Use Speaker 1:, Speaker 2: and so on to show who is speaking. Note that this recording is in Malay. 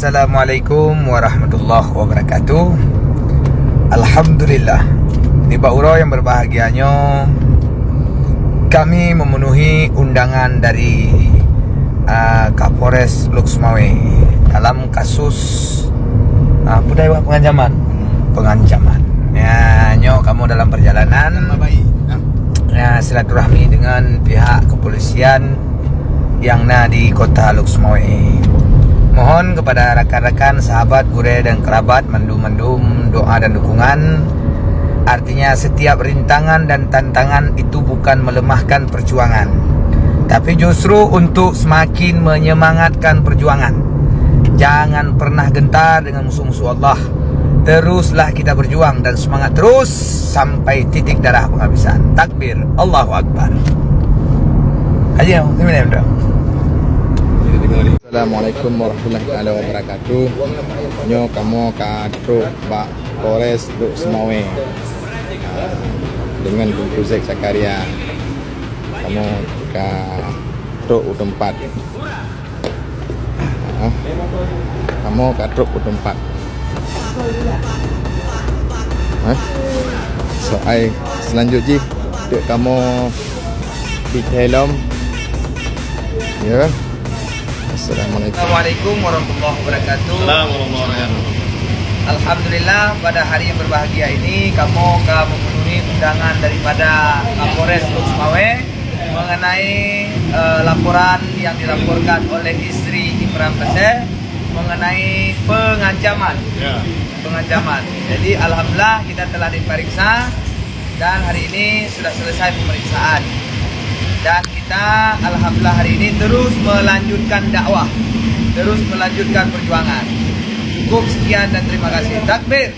Speaker 1: Assalamualaikum warahmatullahi wabarakatuh. Alhamdulillah, di Bauro yang berbahagianya, kami memenuhi undangan dari Kapolres Luxmawe dalam kasus budaya pengancaman. Ya, kamu dalam perjalanan silaturahmi dengan pihak kepolisian yang di kota Luxmawe. Mohon kepada rakan-rakan, sahabat, gure dan kerabat mandum doa dan dukungan. Artinya setiap rintangan dan tantangan itu bukan melemahkan perjuangan, tapi justru untuk semakin menyemangatkan perjuangan. Jangan pernah gentar dengan musuh-musuh Allah. Teruslah kita berjuang dan semangat terus sampai titik darah penghabisan. Takbir, Allahu Akbar. Aja, gimana?
Speaker 2: Assalamualaikum warahmatullahi wabarakatuh. Nyo kamu katro Pak Polres Luxmawe dengan Kapolsek Sakarya. Kamu katro U4. Kamu katro U4. Soal selanjutnya kamu di helm. Ya.
Speaker 1: Assalamualaikum warahmatullahi wabarakatuh. Alhamdulillah, pada hari yang berbahagia ini kamu memenuhi undangan daripada Kapolres Luxmawe mengenai laporan yang dilaporkan oleh istri Imran Peseh mengenai pengancaman. Pengancaman. Jadi alhamdulillah kita telah diperiksa dan hari ini sudah selesai pemeriksaan. Dan kita alhamdulillah hari ini terus melanjutkan dakwah, terus melanjutkan perjuangan. Cukup sekian dan terima kasih. Takbir.